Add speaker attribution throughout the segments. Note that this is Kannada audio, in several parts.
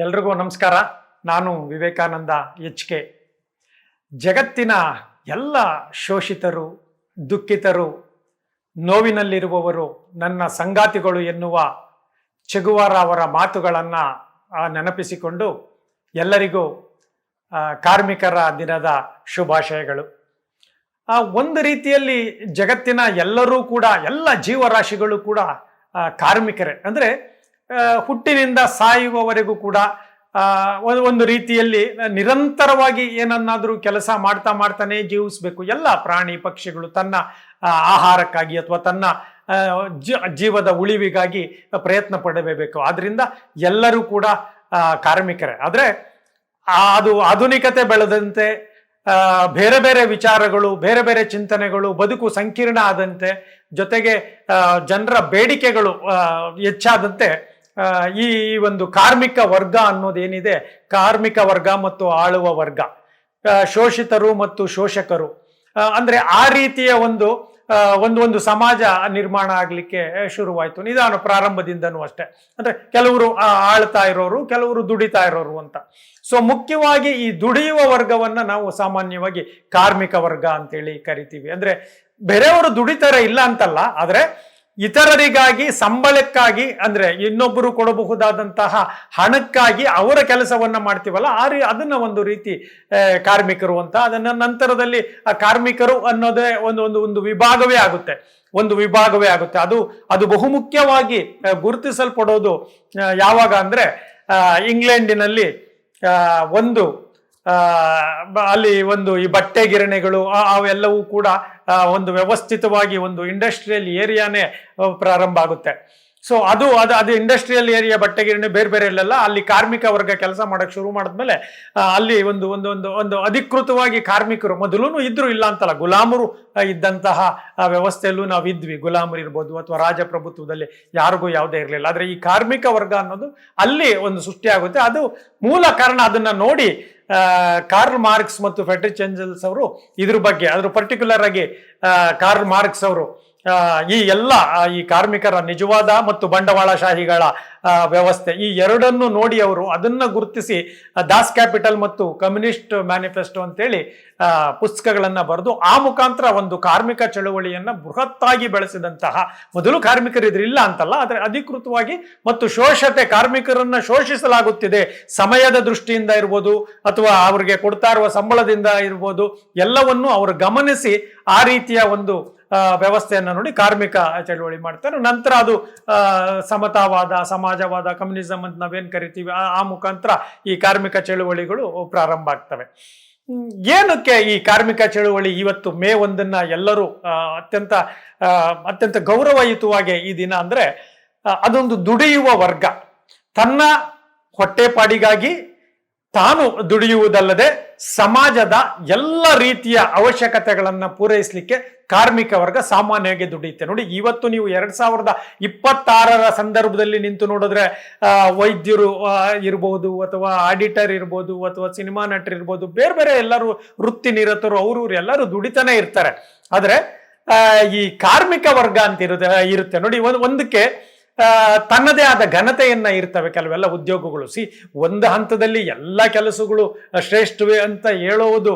Speaker 1: ಎಲ್ರಿಗೂ ನಮಸ್ಕಾರ. ನಾನು ವಿವೇಕಾನಂದ HK. ಜಗತ್ತಿನ ಎಲ್ಲ ಶೋಷಿತರು, ದುಃಖಿತರು, ನೋವಿನಲ್ಲಿರುವವರು ನನ್ನ ಸಂಗಾತಿಗಳು ಎನ್ನುವ ಚೆಗುವಾರ ಅವರ ಮಾತುಗಳನ್ನು ನೆನಪಿಸಿಕೊಂಡು ಎಲ್ಲರಿಗೂ ಕಾರ್ಮಿಕರ ದಿನದ ಶುಭಾಶಯಗಳು. ಒಂದು ರೀತಿಯಲ್ಲಿ ಜಗತ್ತಿನ ಎಲ್ಲರೂ ಕೂಡ, ಎಲ್ಲ ಜೀವರಾಶಿಗಳು ಕೂಡ ಕಾರ್ಮಿಕರೇ. ಅಂದರೆ ಹುಟ್ಟಿನಿಂದ ಸಾಯುವವರೆಗೂ ಕೂಡ ಒಂದು ರೀತಿಯಲ್ಲಿ ನಿರಂತರವಾಗಿ ಏನನ್ನಾದರೂ ಕೆಲಸ ಮಾಡ್ತಾನೆ ಜೀವಿಸಬೇಕು. ಎಲ್ಲ ಪ್ರಾಣಿ ಪಕ್ಷಿಗಳು ತನ್ನ ಆಹಾರಕ್ಕಾಗಿ ಅಥವಾ ತನ್ನ ಜೀವದ ಉಳಿವಿಗಾಗಿ ಪ್ರಯತ್ನ ಪಡಬೇಕು. ಆದ್ರಿಂದ ಎಲ್ಲರೂ ಕೂಡ ಕಾರ್ಮಿಕರೇ. ಆದರೆ ಅದು ಆಧುನಿಕತೆ ಬೆಳೆದಂತೆ ಬೇರೆ ಬೇರೆ ವಿಚಾರಗಳು, ಬೇರೆ ಬೇರೆ ಚಿಂತನೆಗಳು, ಬದುಕು ಸಂಕೀರ್ಣ ಆದಂತೆ, ಜೊತೆಗೆ ಜನರ ಬೇಡಿಕೆಗಳು ಹೆಚ್ಚಾದಂತೆ ಈ ಒಂದು ಕಾರ್ಮಿಕ ವರ್ಗ ಅನ್ನೋದೇನಿದೆ, ಕಾರ್ಮಿಕ ವರ್ಗ ಮತ್ತು ಆಳುವ ವರ್ಗ, ಶೋಷಿತರು ಮತ್ತು ಶೋಷಕರು, ಅಂದ್ರೆ ಆ ರೀತಿಯ ಒಂದು ಸಮಾಜ ನಿರ್ಮಾಣ ಆಗ್ಲಿಕ್ಕೆ ಶುರುವಾಯಿತು. ನಿಧಾನ ಪ್ರಾರಂಭದಿಂದನೂ ಅಷ್ಟೇ. ಅಂದ್ರೆ ಕೆಲವರು ಆಳ್ತಾ ಇರೋರು, ಕೆಲವರು ದುಡಿತಾ ಇರೋರು ಅಂತ. ಸೊ ಮುಖ್ಯವಾಗಿ ಈ ದುಡಿಯುವ ವರ್ಗವನ್ನ ನಾವು ಸಾಮಾನ್ಯವಾಗಿ ಕಾರ್ಮಿಕ ವರ್ಗ ಅಂತೇಳಿ ಕರಿತೀವಿ. ಅಂದ್ರೆ ಬೇರೆಯವರು ದುಡಿತಾರೆ ಇಲ್ಲ ಅಂತಲ್ಲ, ಆದ್ರೆ ಇತರರಿಗಾಗಿ, ಸಂಬಳಕ್ಕಾಗಿ, ಅಂದ್ರೆ ಇನ್ನೊಬ್ಬರು ಕೊಡಬಹುದಾದಂತಹ ಹಣಕ್ಕಾಗಿ ಅವರ ಕೆಲಸವನ್ನ ಮಾಡ್ತೀವಲ್ಲ, ಅದನ್ನ ಒಂದು ರೀತಿ ಕಾರ್ಮಿಕರು ಅಂತ. ಅದನ್ನ ನಂತರದಲ್ಲಿ ಆ ಕಾರ್ಮಿಕರು ಅನ್ನೋದೇ ಒಂದು ವಿಭಾಗವೇ ಆಗುತ್ತೆ, ಅದು ಬಹುಮುಖ್ಯವಾಗಿ ಗುರುತಿಸಲ್ಪಡೋದು ಯಾವಾಗ ಅಂದ್ರೆ ಇಂಗ್ಲೆಂಡಿನಲ್ಲಿ ಅಲ್ಲಿ ಈ ಬಟ್ಟೆ ಗಿರಣಿಗಳು ಅವೆಲ್ಲವೂ ಕೂಡ ಒಂದು ವ್ಯವಸ್ಥಿತವಾಗಿ ಒಂದು ಇಂಡಸ್ಟ್ರಿಯಲ್ ಏರಿಯಾನೇ ಪ್ರಾರಂಭ ಆಗುತ್ತೆ. ಸೊ ಅದು ಇಂಡಸ್ಟ್ರಿಯಲ್ ಏರಿಯಾ, ಬಟ್ಟೆ ಗಿರಣಿ ಬೇರೆ ಬೇರೆ ಇಲ್ಲೆಲ್ಲ ಅಲ್ಲಿ ಕಾರ್ಮಿಕ ವರ್ಗ ಕೆಲಸ ಮಾಡಕ್ ಶುರು ಮಾಡಿದ್ಮೇಲೆ ಅಲ್ಲಿ ಒಂದು ಅಧಿಕೃತವಾಗಿ ಕಾರ್ಮಿಕರು ಮೊದಲು ಇದ್ರು, ಇಲ್ಲ ಅಂತಲ್ಲ, ಗುಲಾಮರು ಇದ್ದಂತಹ ವ್ಯವಸ್ಥೆಯಲ್ಲೂ ನಾವು ಇದ್ವಿ. ಗುಲಾಮರು ಇರ್ಬೋದು ಅಥವಾ ರಾಜಪ್ರಭುತ್ವದಲ್ಲಿ ಯಾರಿಗೂ ಯಾವುದೇ ಇರಲಿಲ್ಲ. ಆದ್ರೆ ಈ ಕಾರ್ಮಿಕ ವರ್ಗ ಅನ್ನೋದು ಅಲ್ಲಿ ಒಂದು ಸೃಷ್ಟಿಯಾಗುತ್ತೆ. ಅದು ಮೂಲ ಕಾರಣ ಅದನ್ನ ನೋಡಿ ಕಾರ್ಲ್ ಮಾರ್ಕ್ಸ್ ಮತ್ತು ಫ್ರೆಡ್ರಿಕ್ ಎಂಜಲ್ಸ್ ಅವರು ಇದ್ರ ಬಗ್ಗೆ, ಅದ್ರ ಪರ್ಟಿಕ್ಯುಲರ್ ಆಗಿ ಕಾರ್ಲ್ ಮಾರ್ಕ್ಸ್ ಅವರು ಈ ಕಾರ್ಮಿಕರ ನಿಜವಾದ ಮತ್ತು ಬಂಡವಾಳಶಾಹಿಗಳ ವ್ಯವಸ್ಥೆ, ಈ ಎರಡನ್ನು ನೋಡಿ ಅವರು ಅದನ್ನ ಗುರುತಿಸಿ ದಾಸ್ ಕ್ಯಾಪಿಟಲ್ ಮತ್ತು ಕಮ್ಯುನಿಸ್ಟ್ ಮ್ಯಾನಿಫೆಸ್ಟೋ ಅಂತೇಳಿ ಪುಸ್ತಕಗಳನ್ನ ಬರೆದು ಆ ಮುಖಾಂತರ ಒಂದು ಕಾರ್ಮಿಕ ಚಳುವಳಿಯನ್ನ ಬೃಹತ್ತಾಗಿ ಬೆಳೆಸಿದಂತಹ, ಮೊದಲು ಕಾರ್ಮಿಕರು ಇದ್ರಿಲ್ಲ ಅಂತಲ್ಲ, ಆದ್ರೆ ಅಧಿಕೃತವಾಗಿ ಮತ್ತು ಕಾರ್ಮಿಕರನ್ನ ಶೋಷಿಸಲಾಗುತ್ತಿದೆ, ಸಮಯದ ದೃಷ್ಟಿಯಿಂದ ಇರ್ಬೋದು ಅಥವಾ ಅವ್ರಿಗೆ ಕೊಡ್ತಾ ಇರುವ ಸಂಬಳದಿಂದ ಇರ್ಬೋದು, ಎಲ್ಲವನ್ನು ಅವರು ಗಮನಿಸಿ ಆ ರೀತಿಯ ಒಂದು ವ್ಯವಸ್ಥೆಯನ್ನ ನೋಡಿ ಕಾರ್ಮಿಕ ಚಳುವಳಿ ಮಾಡ್ತಾರೆ. ನಂತರ ಅದು ಸಮತಾವಾದ, ಸಮಾಜವಾದ, ಕಮ್ಯುನಿಸಂ ಅಂತ ನಾವೇನ್ ಕರಿತೀವಿ, ಆ ಮುಖಾಂತರ ಈ ಕಾರ್ಮಿಕ ಚಳುವಳಿಗಳು ಪ್ರಾರಂಭ ಆಗ್ತವೆ. ಏನಕ್ಕೆ ಈ ಕಾರ್ಮಿಕ ಚಳುವಳಿ ಇವತ್ತು ಮೇ 1 ಎಲ್ಲರೂ ಅತ್ಯಂತ ಗೌರವಯುತವಾಗಿ ಈ ದಿನ ಅಂದ್ರೆ, ಅದೊಂದು ದುಡಿಯುವ ವರ್ಗ ತನ್ನ ಹೊಟ್ಟೆಪಾಡಿಗಾಗಿ ತಾನು ದುಡಿಯುವುದಲ್ಲದೆ ಸಮಾಜದ ಎಲ್ಲ ರೀತಿಯ ಅವಶ್ಯಕತೆಗಳನ್ನ ಪೂರೈಸಲಿಕ್ಕೆ ಕಾರ್ಮಿಕ ವರ್ಗ ಸಾಮಾನ್ಯವಾಗಿ ದುಡಿಯುತ್ತೆ. ನೋಡಿ, ಇವತ್ತು ನೀವು 2026 ಸಂದರ್ಭದಲ್ಲಿ ನಿಂತು ನೋಡಿದ್ರೆ ವೈದ್ಯರು ಇರ್ಬೋದು ಅಥವಾ ಆಡಿಟರ್ ಇರ್ಬೋದು ಅಥವಾ ಸಿನಿಮಾ ನಟರು ಇರ್ಬೋದು, ಬೇರೆ ಬೇರೆ ಎಲ್ಲರೂ ವೃತ್ತಿ ನಿರತರು, ಅವರು ಎಲ್ಲರೂ ದುಡಿತಾನೆ ಇರ್ತಾರೆ. ಆದ್ರೆ ಈ ಕಾರ್ಮಿಕ ವರ್ಗ ಅಂತ ಇರುತ್ತೆ ನೋಡಿ, ಒಂದಕ್ಕೆ ತನ್ನದೇ ಆದ ಘನತೆಯನ್ನ ಇರ್ತವೆ ಕೆಲವೆಲ್ಲ ಉದ್ಯೋಗಗಳು. ಒಂದು ಹಂತದಲ್ಲಿ ಎಲ್ಲ ಕೆಲಸಗಳು ಶ್ರೇಷ್ಠವೇ ಅಂತ ಹೇಳುವುದು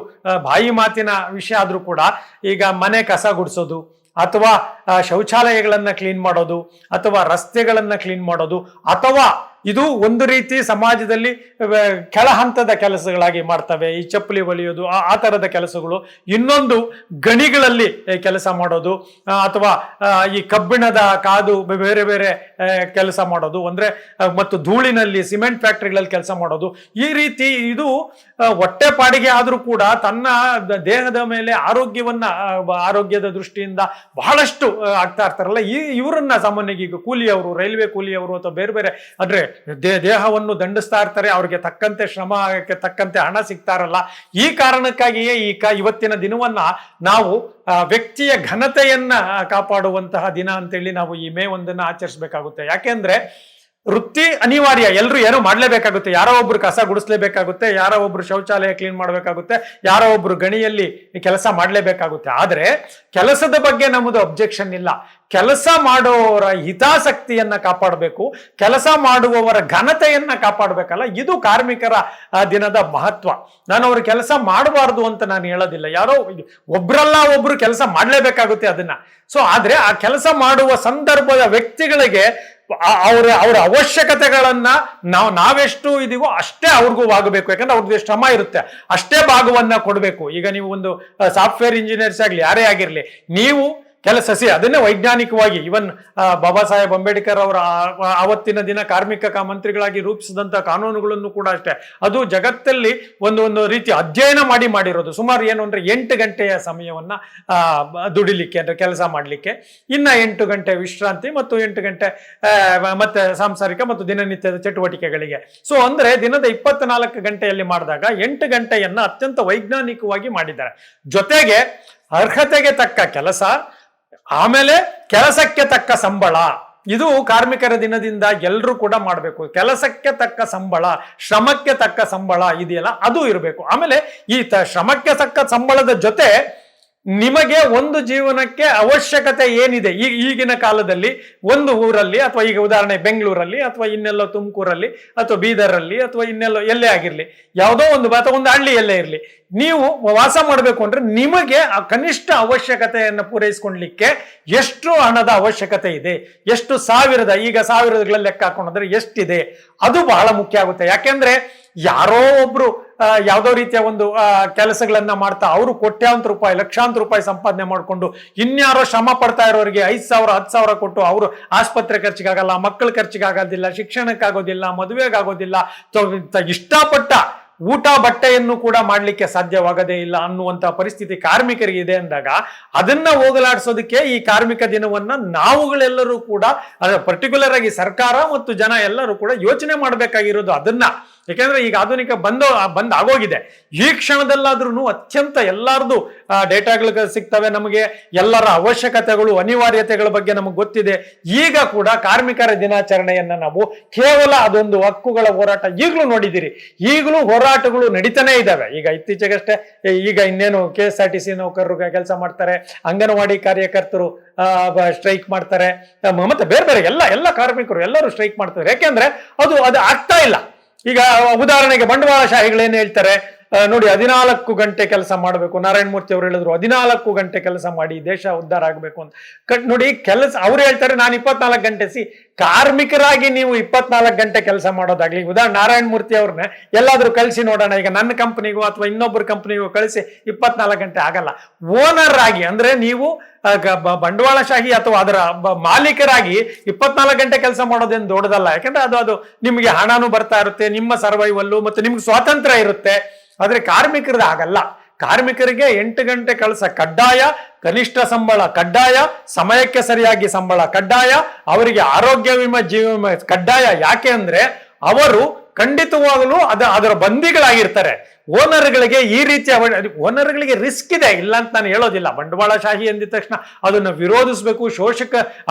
Speaker 1: ಬಾಯಿ ಮಾತಿನ ವಿಷಯ ಆದ್ರೂ ಕೂಡ, ಈಗ ಮನೆ ಕಸ ಗುಡಿಸೋದು ಅಥವಾ ಶೌಚಾಲಯಗಳನ್ನ ಕ್ಲೀನ್ ಮಾಡೋದು ಅಥವಾ ರಸ್ತೆಗಳನ್ನ ಕ್ಲೀನ್ ಮಾಡೋದು, ಅಥವಾ ಇದು ಒಂದು ರೀತಿ ಸಮಾಜದಲ್ಲಿ ಕೆಳ ಹಂತದ ಕೆಲಸಗಳಾಗಿ ಮಾಡ್ತವೆ, ಈ ಚಪ್ಪಲಿ ಹೊಲಿಯೋದು, ಆ ತರದ ಕೆಲಸಗಳು. ಇನ್ನೊಂದು ಗಣಿಗಳಲ್ಲಿ ಕೆಲಸ ಮಾಡೋದು ಅಥವಾ ಈ ಕಬ್ಬಿಣದ ಕಾದು ಬೇರೆ ಬೇರೆ ಕೆಲಸ ಮಾಡೋದು, ಅಂದ್ರೆ ಮತ್ತು ಧೂಳಿನಲ್ಲಿ ಸಿಮೆಂಟ್ ಫ್ಯಾಕ್ಟರಿಗಳಲ್ಲಿ ಕೆಲಸ ಮಾಡೋದು. ಈ ರೀತಿ ಇದು ಹೊಟ್ಟೆಪಾಡಿಗೆ ಆದ್ರೂ ಕೂಡ ತನ್ನ ದೇಹದ ಮೇಲೆ ಆರೋಗ್ಯದ ದೃಷ್ಟಿಯಿಂದ ಬಹಳಷ್ಟು ಆಗ್ತಾ ಇರ್ತಾರಲ್ಲ, ಇವರನ್ನ ಸಾಮಾನ್ಯವಾಗಿ ಈಗ ಕೂಲಿಯವರು, ರೈಲ್ವೆ ಕೂಲಿಯವರು ಅಥವಾ ಬೇರೆ ಬೇರೆ ಅಂದ್ರೆ ದೇಹವನ್ನು ದಂಡಿಸ್ತಾ ಇರ್ತಾರೆ, ಅವ್ರಿಗೆ ತಕ್ಕಂತೆ ಶ್ರಮಕ್ಕೆ ತಕ್ಕಂತೆ ಹಣ ಸಿಗ್ತಾರಲ್ಲ. ಈ ಕಾರಣಕ್ಕಾಗಿಯೇ ಇವತ್ತಿನ ದಿನವನ್ನ ನಾವು ವ್ಯಕ್ತಿಯ ಘನತೆಯನ್ನ ಕಾಪಾಡುವಂತಹ ದಿನ ಅಂತೇಳಿ ನಾವು ಈ ಮೇ 1 ಆಚರಿಸಬೇಕಾಗುತ್ತೆ. ಯಾಕೆಂದ್ರೆ ವೃತ್ತಿ ಅನಿವಾರ್ಯ, ಎಲ್ಲರೂ ಏನೋ ಮಾಡ್ಲೇಬೇಕಾಗುತ್ತೆ. ಯಾರೋ ಒಬ್ರು ಕಸ ಗುಡಿಸ್ಲೇಬೇಕಾಗುತ್ತೆ, ಯಾರೋ ಒಬ್ರು ಶೌಚಾಲಯ ಕ್ಲೀನ್ ಮಾಡ್ಬೇಕಾಗುತ್ತೆ, ಯಾರೋ ಒಬ್ರು ಗಣಿಯಲ್ಲಿ ಕೆಲಸ ಮಾಡ್ಲೇಬೇಕಾಗುತ್ತೆ. ಆದ್ರೆ ಕೆಲಸದ ಬಗ್ಗೆ ನಮ್ಮದು ಅಬ್ಜೆಕ್ಷನ್ ಇಲ್ಲ. ಕೆಲಸ ಮಾಡುವವರ ಹಿತಾಸಕ್ತಿಯನ್ನ ಕಾಪಾಡಬೇಕು, ಕೆಲಸ ಮಾಡುವವರ ಘನತೆಯನ್ನ ಕಾಪಾಡಬೇಕಲ್ಲ, ಇದು ಕಾರ್ಮಿಕರ ದಿನದ ಮಹತ್ವ. ನಾನು ಅವ್ರ ಕೆಲಸ ಮಾಡಬಾರ್ದು ಅಂತ ನಾನು ಹೇಳೋದಿಲ್ಲ. ಯಾರೋ ಒಬ್ರಲ್ಲ ಒಬ್ರು ಕೆಲಸ ಮಾಡ್ಲೇಬೇಕಾಗುತ್ತೆ ಅದನ್ನ. ಸೊ ಆದ್ರೆ ಆ ಕೆಲಸ ಮಾಡುವ ಸಂದರ್ಭದ ವ್ಯಕ್ತಿಗಳಿಗೆ ಅವರ ಅವಶ್ಯಕತೆಗಳನ್ನ ನಾವೆಷ್ಟು ಇದೀವೋ ಅಷ್ಟೇ ಅವ್ರಿಗೂ ಆಗಬೇಕು. ಯಾಕಂದ್ರೆ ಅವ್ರದ್ದು ಶ್ರಮ ಇರುತ್ತೆ, ಅಷ್ಟೇ ಭಾಗವನ್ನ ಕೊಡಬೇಕು. ಈಗ ನೀವು ಒಂದು ಸಾಫ್ಟ್ವೇರ್ ಇಂಜಿನಿಯರ್ಸ್ ಆಗ್ಲಿ, ಯಾರೇ ಆಗಿರ್ಲಿ, ನೀವು ಕೆಲಸ ಅದನ್ನೇ ವೈಜ್ಞಾನಿಕವಾಗಿ ಇವನ್ ಬಾಬಾ ಸಾಹೇಬ್ ಅಂಬೇಡ್ಕರ್ ಅವರ ಆವತ್ತಿನ ದಿನ ಕಾರ್ಮಿಕ ಮಂತ್ರಿಗಳಾಗಿ ರೂಪಿಸಿದಂತ ಕಾನೂನುಗಳನ್ನು ಕೂಡ ಅಷ್ಟೇ, ಅದು ಜಗತ್ತಲ್ಲಿ ಒಂದು ರೀತಿ ಅಧ್ಯಯನ ಮಾಡಿರೋದು. ಸುಮಾರು ಏನು ಅಂದ್ರೆ 8 ಗಂಟೆಯ ಸಮಯವನ್ನ ದುಡಿಲಿಕ್ಕೆ ಅಂದ್ರೆ ಕೆಲಸ ಮಾಡ್ಲಿಕ್ಕೆ, ಇನ್ನ 8 ಗಂಟೆ ವಿಶ್ರಾಂತಿ ಮತ್ತು 8 ಗಂಟೆ ಮತ್ತೆ ಸಾಂಸಾರಿಕ ಮತ್ತು ದಿನನಿತ್ಯದ ಚಟುವಟಿಕೆಗಳಿಗೆ. ಸೊ ಅಂದ್ರೆ ದಿನದ 24 ಗಂಟೆಯಲ್ಲಿ ಮಾಡಿದಾಗ 8 ಗಂಟೆಯನ್ನ ಅತ್ಯಂತ ವೈಜ್ಞಾನಿಕವಾಗಿ ಮಾಡಿದ್ದಾರೆ. ಜೊತೆಗೆ ಅರ್ಹತೆಗೆ ತಕ್ಕ ಕೆಲಸ, ಆಮೇಲೆ ಕೆಲಸಕ್ಕೆ ತಕ್ಕ ಸಂಬಳ. ಇದು ಕಾರ್ಮಿಕರ ದಿನದಿಂದ ಎಲ್ಲರೂ ಕೂಡ ಮಾಡಬೇಕು. ಕೆಲಸಕ್ಕೆ ತಕ್ಕ ಸಂಬಳ, ಶ್ರಮಕ್ಕೆ ತಕ್ಕ ಸಂಬಳ ಇದೆಯಲ್ಲ ಅದು ಇರಬೇಕು. ಆಮೇಲೆ ಈ ಶ್ರಮಕ್ಕೆ ತಕ್ಕ ಸಂಬಳದ ಜೊತೆ ನಿಮಗೆ ಒಂದು ಜೀವನಕ್ಕೆ ಅವಶ್ಯಕತೆ ಏನಿದೆ, ಈಗಿನ ಕಾಲದಲ್ಲಿ ಒಂದು ಊರಲ್ಲಿ ಅಥವಾ ಈಗ ಉದಾಹರಣೆ ಬೆಂಗಳೂರಲ್ಲಿ ಅಥವಾ ಇನ್ನೆಲ್ಲೋ ತುಮಕೂರಲ್ಲಿ ಅಥವಾ ಬೀದರಲ್ಲಿ ಅಥವಾ ಇನ್ನೆಲ್ಲೋ ಎಲ್ಲೇ ಆಗಿರ್ಲಿ, ಯಾವುದೋ ಒಂದು ಹಳ್ಳಿಯಲ್ಲೇ ಇರಲಿ, ನೀವು ವಾಸ ಮಾಡಬೇಕು ಅಂದ್ರೆ ನಿಮಗೆ ಆ ಕನಿಷ್ಠ ಅವಶ್ಯಕತೆಯನ್ನು ಪೂರೈಸ್ಕೊಳ್ಲಿಕ್ಕೆ ಎಷ್ಟು ಹಣದ ಅವಶ್ಯಕತೆ ಇದೆ, ಎಷ್ಟು ಈಗ ಸಾವಿರಗಳಲ್ಲಿ ಲೆಕ್ಕ ಹಾಕೊಂಡ್ರೆ ಎಷ್ಟಿದೆ, ಅದು ಬಹಳ ಮುಖ್ಯ ಆಗುತ್ತೆ. ಯಾಕೆಂದ್ರೆ ಯಾರೋ ಒಬ್ರು ಯಾವುದೋ ರೀತಿಯ ಒಂದು ಕೆಲಸಗಳನ್ನ ಮಾಡ್ತಾ ಅವರು ಕೋಟ್ಯಾಂತರ ರೂಪಾಯಿ, ಲಕ್ಷಾಂತರ ರೂಪಾಯಿ ಸಂಪಾದನೆ ಮಾಡಿಕೊಂಡು ಇನ್ಯಾರೋ ಶ್ರಮ ಪಡ್ತಾ ಇರೋರಿಗೆ 5,000 10,000 ಕೊಟ್ಟು ಅವರು ಆಸ್ಪತ್ರೆ ಖರ್ಚಿಗಾಗಲ್ಲ, ಮಕ್ಕಳ ಖರ್ಚಿಗಾಗೋದಿಲ್ಲ, ಶಿಕ್ಷಣಕ್ಕಾಗೋದಿಲ್ಲ, ಮದುವೆಗಾಗೋದಿಲ್ಲ, ಇಷ್ಟಪಟ್ಟ ಊಟ ಬಟ್ಟೆಯನ್ನು ಕೂಡ ಮಾಡ್ಲಿಕ್ಕೆ ಸಾಧ್ಯವಾಗದೇ ಇಲ್ಲ ಅನ್ನುವಂತ ಪರಿಸ್ಥಿತಿ ಕಾರ್ಮಿಕರಿಗೆ ಇದೆ ಅಂದಾಗ ಅದನ್ನ ಹೋಗಲಾಡಿಸೋದಕ್ಕೆ ಈ ಕಾರ್ಮಿಕ ದಿನವನ್ನ ನಾವುಗಳೆಲ್ಲರೂ ಕೂಡ, ಪರ್ಟಿಕ್ಯುಲರ್ ಆಗಿ ಸರ್ಕಾರ ಮತ್ತು ಜನ ಎಲ್ಲರೂ ಕೂಡ ಯೋಚನೆ ಮಾಡಬೇಕಾಗಿರೋದು ಅದನ್ನ. ಯಾಕೆಂದ್ರೆ ಈಗ ಆಧುನಿಕ ಬಂದ್ ಆಗೋಗಿದೆ. ಈ ಕ್ಷಣದಲ್ಲಾದ್ರೂ ಅತ್ಯಂತ ಎಲ್ಲಾರ್ದು ಡೇಟಾಗಳು ಸಿಗ್ತವೆ ನಮಗೆ, ಎಲ್ಲರ ಅವಶ್ಯಕತೆಗಳು ಅನಿವಾರ್ಯತೆಗಳ ಬಗ್ಗೆ ನಮಗೆ ಗೊತ್ತಿದೆ. ಈಗ ಕೂಡ ಕಾರ್ಮಿಕರ ದಿನಾಚರಣೆಯನ್ನ ನಾವು ಕೇವಲ ಅದೊಂದು ಹಕ್ಕುಗಳ ಹೋರಾಟ, ಈಗಲೂ ನೋಡಿದಿರಿ, ಈಗಲೂ ಹೋರಾಟಗಳು ನಡೀತಾನೆ ಇದ್ದಾವೆ. ಈಗ ಇತ್ತೀಚೆಗಷ್ಟೇ ಈಗ ಇನ್ನೇನು KSRTC ನೌಕರರು ಕೆಲಸ ಮಾಡ್ತಾರೆ, ಅಂಗನವಾಡಿ ಕಾರ್ಯಕರ್ತರು ಸ್ಟ್ರೈಕ್ ಮಾಡ್ತಾರೆ, ಮತ್ತೆ ಬೇರೆ ಬೇರೆ ಎಲ್ಲ ಕಾರ್ಮಿಕರು ಎಲ್ಲರೂ ಸ್ಟ್ರೈಕ್ ಮಾಡ್ತಾರೆ. ಯಾಕೆಂದ್ರೆ ಅದು ಆಗ್ತಾ ಇಲ್ಲ. ಈಗ ಉದಾಹರಣೆಗೆ ಬಂಡವಾಳಶಾಹಿಗಳೇನು ಹೇಳ್ತಾರೆ ನೋಡಿ, 14 ಗಂಟೆ ಕೆಲಸ ಮಾಡಬೇಕು. ನಾರಾಯಣ ಮೂರ್ತಿ ಅವರು ಹೇಳಿದ್ರು 14 ಗಂಟೆ ಕೆಲಸ ಮಾಡಿ ದೇಶ ಉದ್ಧಾರ ಆಗಬೇಕು ಅಂತ. ನೋಡಿ ಅವ್ರು ಹೇಳ್ತಾರೆ ನಾನು 24 ಗಂಟೆ. ಕಾರ್ಮಿಕರಾಗಿ ನೀವು 24 ಗಂಟೆ ಕೆಲಸ ಮಾಡೋದಾಗ್ಲಿ, ಉದಾಹರಣೆ ನಾರಾಯಣ ಮೂರ್ತಿ ಅವ್ರನ್ನ ಎಲ್ಲಾದ್ರೂ ಕಳಿಸಿ ನೋಡೋಣ, ಈಗ ನನ್ನ ಕಂಪನಿಗೂ ಅಥವಾ ಇನ್ನೊಬ್ಬರ ಕಂಪನಿಗೂ ಕಳಿಸಿ 24 ಗಂಟೆ ಆಗಲ್ಲ. ಓನರ್ ಆಗಿ ಅಂದ್ರೆ ನೀವು ಬಂಡವಾಳಶಾಹಿ ಅಥವಾ ಅದರ ಮಾಲೀಕರಾಗಿ 24 ಗಂಟೆ ಕೆಲಸ ಮಾಡೋದೇನು ದೊಡ್ಡದಲ್ಲ. ಯಾಕಂದ್ರೆ ಅದು ನಿಮಗೆ ಹಣನೂ ಬರ್ತಾ ಇರುತ್ತೆ, ನಿಮ್ಮ ಸರ್ವೈವಲ್ಲು ಮತ್ತು ನಿಮ್ಗೆ ಸ್ವಾತಂತ್ರ್ಯ ಇರುತ್ತೆ. ಆದ್ರೆ ಕಾರ್ಮಿಕರದ ಆಗಲ್ಲ. ಕಾರ್ಮಿಕರಿಗೆ 8 ಗಂಟೆ ಕೆಲಸ ಕಡ್ಡಾಯ, ಕನಿಷ್ಠ ಸಂಬಳ ಕಡ್ಡಾಯ, ಸಮಯಕ್ಕೆ ಸರಿಯಾಗಿ ಸಂಬಳ ಕಡ್ಡಾಯ, ಅವರಿಗೆ ಆರೋಗ್ಯ ವಿಮೆ, ಜೀವ ವಿಮೆ ಕಡ್ಡಾಯ. ಯಾಕೆ ಅಂದ್ರೆ ಅವರು ಖಂಡಿತವಾಗಲೂ ಅದರ ಬಂದಿಗಳಾಗಿರ್ತಾರೆ. ಓನರ್ಗಳಿಗೆ ಈ ರೀತಿಯ ಓನರ್ಗಳಿಗೆ ರಿಸ್ಕ್ ಇದೆ, ಇಲ್ಲ ಅಂತ ನಾನು ಹೇಳೋದಿಲ್ಲ. ಬಂಡವಾಳಶಾಹಿ ಎಂದ ತಕ್ಷಣ ಅದನ್ನು ವಿರೋಧಿಸಬೇಕು,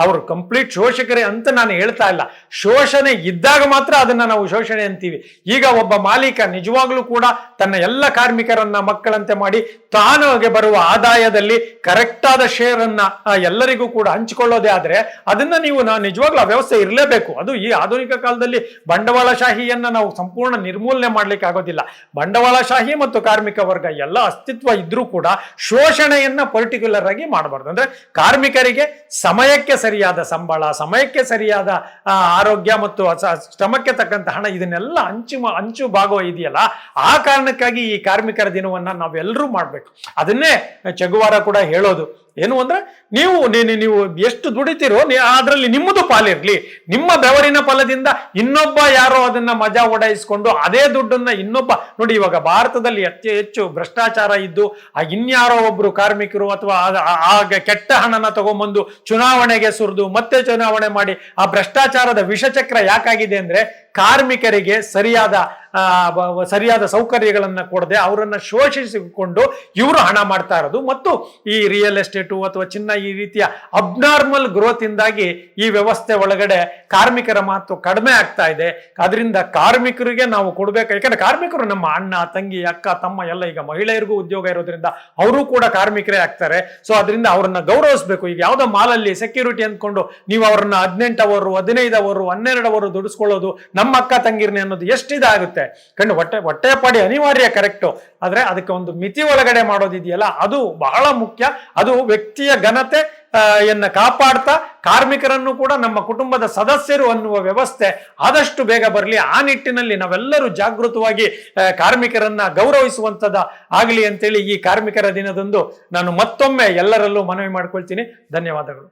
Speaker 1: ಅವರು ಕಂಪ್ಲೀಟ್ ಶೋಷಕರೇ ಅಂತ ನಾನು ಹೇಳ್ತಾ ಇಲ್ಲ. ಶೋಷಣೆ ಇದ್ದಾಗ ಮಾತ್ರ ಅದನ್ನ ನಾವು ಶೋಷಣೆ ಅಂತೀವಿ. ಈಗ ಒಬ್ಬ ಮಾಲೀಕ ನಿಜವಾಗ್ಲೂ ಕೂಡ ತನ್ನ ಎಲ್ಲ ಕಾರ್ಮಿಕರನ್ನ ಮಕ್ಕಳಂತೆ ಮಾಡಿ ತಾನಿಗೆ ಬರುವ ಆದಾಯದಲ್ಲಿ ಕರೆಕ್ಟ್ ಆದ ಶೇರ್ ಅನ್ನ ಎಲ್ಲರಿಗೂ ಕೂಡ ಹಂಚಿಕೊಳ್ಳೋದೇ ಆದ್ರೆ ಅದನ್ನ ನೀವು ನಿಜವಾಗ್ಲೂ ಆ ವ್ಯವಸ್ಥೆ ಇರಲೇಬೇಕು. ಅದು ಈ ಆಧುನಿಕ ಕಾಲದಲ್ಲಿ ಬಂಡವಾಳಶಾಹಿಯನ್ನ ನಾವು ಸಂಪೂರ್ಣ ನಿರ್ಮೂಲನೆ ಮಾಡ್ಲಿಕ್ಕೆ ಆಗೋದಿಲ್ಲ. ಬಂಡವಾಳಶಾಹಿ ಮತ್ತು ಕಾರ್ಮಿಕ ವರ್ಗ ಎಲ್ಲ ಅಸ್ತಿತ್ವ ಇದ್ರೂ ಕೂಡ ಶೋಷಣೆಯನ್ನ ಪರ್ಟಿಕ್ಯುಲರ್ ಆಗಿ ಮಾಡಬಾರ್ದು. ಅಂದ್ರೆ ಕಾರ್ಮಿಕರಿಗೆ ಸಮಯಕ್ಕೆ ಸರಿಯಾದ ಸಂಬಳ, ಸಮಯಕ್ಕೆ ಸರಿಯಾದ ಆರೋಗ್ಯ ಮತ್ತು ಶ್ರಮಕ್ಕೆ ತಕ್ಕಂತ ಹಣ, ಇದನ್ನೆಲ್ಲ ಹಂಚು ಭಾಗವ ಇದೆಯಲ್ಲ, ಆ ಕಾರಣಕ್ಕಾಗಿ ಈ ಕಾರ್ಮಿಕರ ದಿನವನ್ನ ನಾವೆಲ್ಲರೂ ಮಾಡ್ಬೇಕು. ಅದನ್ನೇ ಚೆಗುವಾರ ಕೂಡ ಹೇಳೋದು ಏನು ಅಂದ್ರೆ, ನೀವು ಎಷ್ಟು ದುಡಿತೀರೋ ಅದರಲ್ಲಿ ನಿಮ್ಮದು ಪಾಲಿರ್ಲಿ. ನಿಮ್ಮ ಬೆವರಿನ ಫಲದಿಂದ ಇನ್ನೊಬ್ಬ ಯಾರೋ ಅದನ್ನ ಮಜಾ ಒಡಾಯಿಸ್ಕೊಂಡು ಅದೇ ದುಡ್ಡನ್ನ ಇನ್ನೊಬ್ಬ, ನೋಡಿ ಇವಾಗ ಭಾರತದಲ್ಲಿ ಅತಿ ಹೆಚ್ಚು ಭ್ರಷ್ಟಾಚಾರ ಇದ್ದು ಇನ್ಯಾರೋ ಒಬ್ರು ಕಾರ್ಮಿಕರು ಅಥವಾ ಕೆಟ್ಟ ಹಣನ ತಗೊಂಬಂದು ಚುನಾವಣೆಗೆ ಸುರಿದು ಮತ್ತೆ ಚುನಾವಣೆ ಮಾಡಿ ಆ ಭ್ರಷ್ಟಾಚಾರದ ವಿಷಚಕ್ರ ಯಾಕಾಗಿದೆ ಅಂದ್ರೆ ಕಾರ್ಮಿಕರಿಗೆ ಸರಿಯಾದ ಸರಿಯಾದ ಸೌಕರ್ಯಗಳನ್ನ ಕೊಡದೆ ಅವರನ್ನ ಶೋಷಿಸಿಕೊಂಡು ಇವರು ಹಣ ಮಾಡ್ತಾ ಇರೋದು. ಮತ್ತು ಈ ರಿಯಲ್ ಎಸ್ಟೇಟು ಅಥವಾ ಚಿನ್ನ ಈ ರೀತಿಯ ಅಬ್ನಾರ್ಮಲ್ ಗ್ರೋತ್ ಇಂದಾಗಿ ಈ ವ್ಯವಸ್ಥೆ ಒಳಗಡೆ ಕಾರ್ಮಿಕರ ಮಾತು ಕಡಿಮೆ ಆಗ್ತಾ ಇದೆ. ಅದರಿಂದ ಕಾರ್ಮಿಕರಿಗೆ ನಾವು ಕೊಡ್ಬೇಕು, ಯಾಕಂದ್ರೆ ಕಾರ್ಮಿಕರು ನಮ್ಮ ಅಣ್ಣ ತಂಗಿ ಅಕ್ಕ ತಮ್ಮ ಎಲ್ಲ, ಈಗ ಮಹಿಳೆಯರಿಗೂ ಉದ್ಯೋಗ ಇರೋದ್ರಿಂದ ಅವರು ಕೂಡ ಕಾರ್ಮಿಕರೇ ಆಗ್ತಾರೆ. ಸೊ ಅದರಿಂದ ಅವ್ರನ್ನ ಗೌರವಿಸಬೇಕು. ಈಗ ಯಾವ್ದೋ ಮಾಲಲ್ಲಿ ಸೆಕ್ಯೂರಿಟಿ ಅಂದ್ಕೊಂಡು ನೀವು ಅವ್ರನ್ನ 18 ಅವರು 15 ಅವರು 12 ಅವರು ದುಡಿಸ್ಕೊಳ್ಳೋದು ನಮ್ಮ ಅಕ್ಕ ತಂಗಿರ್ನೆ ಅನ್ನೋದು ಎಷ್ಟಿದಾಗುತ್ತೆ. ಹೊಟ್ಟೆಪಾಡಿ ಅನಿವಾರ್ಯ, ಕರೆಕ್ಟು. ಆದ್ರೆ ಅದಕ್ಕೆ ಒಂದು ಮಿತಿ ಒಳಗಡೆ ಮಾಡೋದಿದೆಯಲ್ಲ, ಅದು ಬಹಳ ಮುಖ್ಯ. ಅದು ವ್ಯಕ್ತಿಯ ಘನತೆ ಕಾಪಾಡ್ತಾ ಕಾರ್ಮಿಕರನ್ನು ಕೂಡ ನಮ್ಮ ಕುಟುಂಬದ ಸದಸ್ಯರು ಅನ್ನುವ ವ್ಯವಸ್ಥೆ ಆದಷ್ಟು ಬೇಗ ಬರಲಿ. ಆ ನಿಟ್ಟಿನಲ್ಲಿ ನಾವೆಲ್ಲರೂ ಜಾಗೃತವಾಗಿ ಕಾರ್ಮಿಕರನ್ನ ಗೌರವಿಸುವಂತದ ಆಗಲಿ ಅಂತೇಳಿ ಈ ಕಾರ್ಮಿಕರ ದಿನದಂದು ನಾನು ಮತ್ತೊಮ್ಮೆ ಎಲ್ಲರಲ್ಲೂ ಮನವಿ ಮಾಡ್ಕೊಳ್ತೀನಿ. ಧನ್ಯವಾದಗಳು.